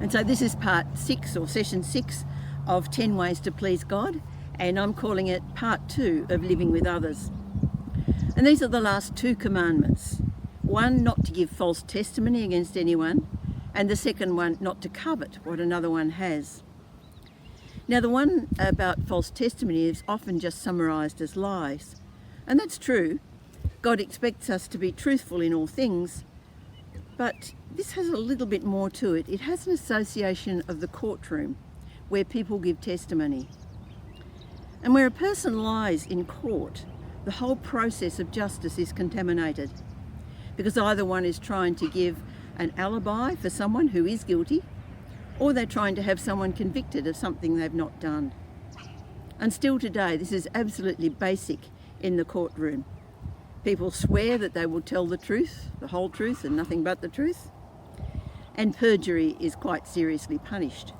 And so this is part 6 or session 6 of 10 ways to please God, and I'm calling it part 2 of living with others. And these are the last 2 commandments. One, not to give false testimony against anyone, and the second one, not to covet what another one has. Now, the one about false testimony is often just summarised as lies, and that's true. God expects us to be truthful in all things, but this has a little bit more to it. It has an association of the courtroom where people give testimony. And where a person lies in court, the whole process of justice is contaminated, because either one is trying to give an alibi for someone who is guilty, or they're trying to have someone convicted of something they've not done. And still today, this is absolutely basic in the courtroom. People swear that they will tell the truth, the whole truth and nothing but the truth, and perjury is quite seriously punished.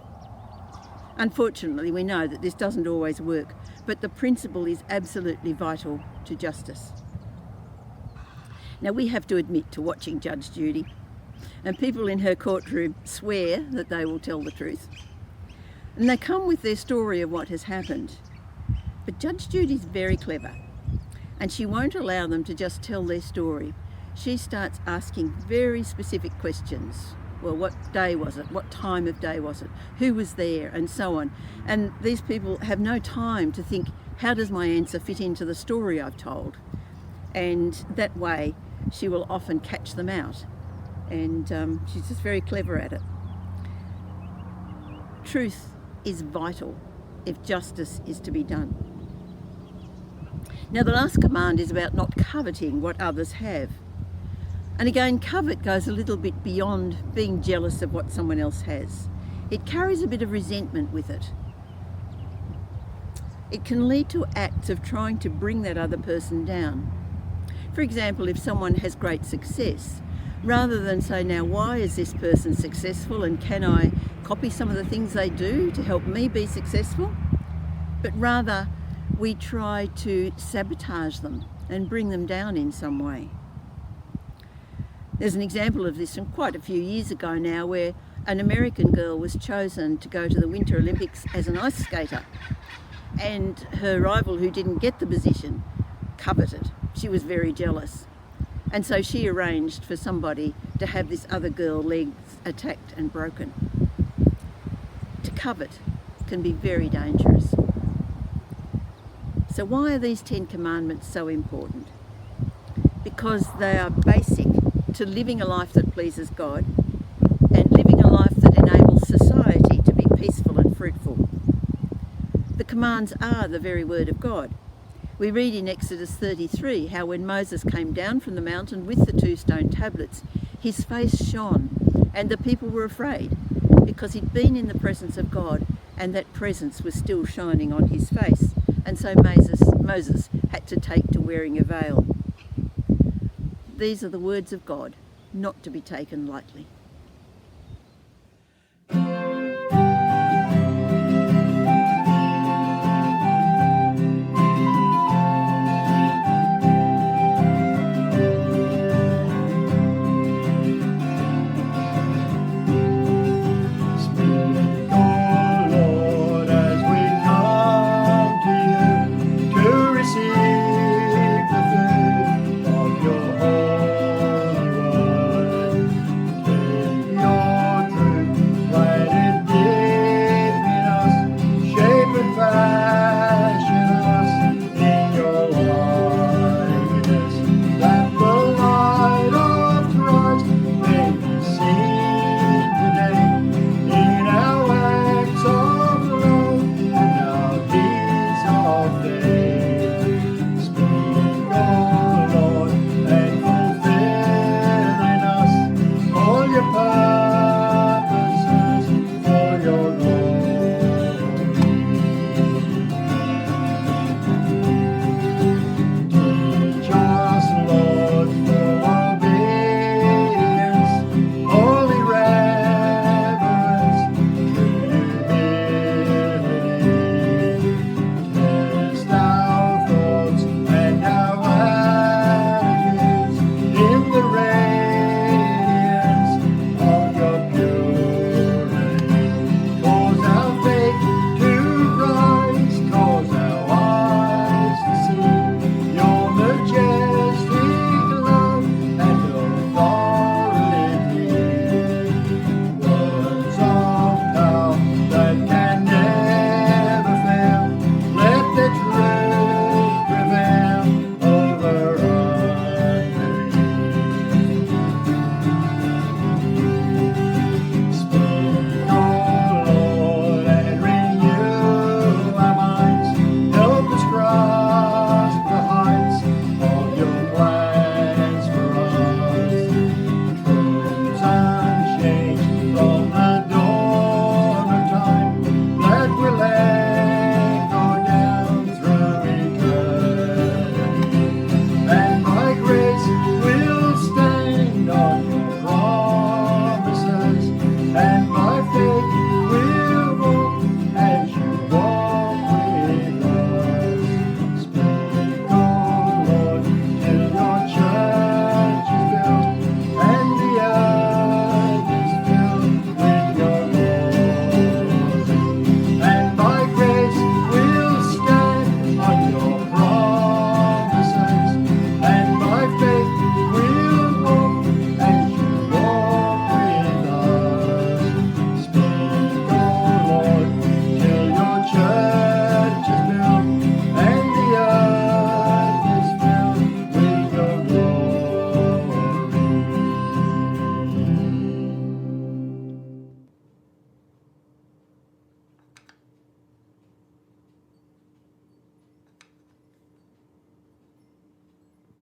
Unfortunately, we know that this doesn't always work, but the principle is absolutely vital to justice. Now, we have to admit to watching Judge Judy, and people in her courtroom swear that they will tell the truth, and they come with their story of what has happened. But Judge Judy's very clever, and she won't allow them to just tell their story. She starts asking very specific questions. Well, what day was it? What time of day was it? Who was there? And so on. And these people have no time to think, how does my answer fit into the story I've told? And that way, she will often catch them out. And she's just very clever at it. Truth is vital if justice is to be done. Now, the last command is about not coveting what others have. And again, covet goes a little bit beyond being jealous of what someone else has. It carries a bit of resentment with it. It can lead to acts of trying to bring that other person down. For example, if someone has great success, rather than say, now, why is this person successful and can I copy some of the things they do to help me be successful? But rather, we try to sabotage them and bring them down in some way. There's an example of this from quite a few years ago now, where an American girl was chosen to go to the Winter Olympics as an ice skater, and her rival, who didn't get the position, coveted. She was very jealous, and so she arranged for somebody to have this other girl's legs attacked and broken. To covet can be very dangerous. So why are these 10 commandments so important? Because they are basic to living a life that pleases God and living a life that enables society to be peaceful and fruitful. The commands are the very word of God. We read in Exodus 33 how when Moses came down from the mountain with the 2 stone tablets, his face shone and the people were afraid because he'd been in the presence of God and that presence was still shining on his face. And so Moses had to take to wearing a veil. These are the words of God, not to be taken lightly.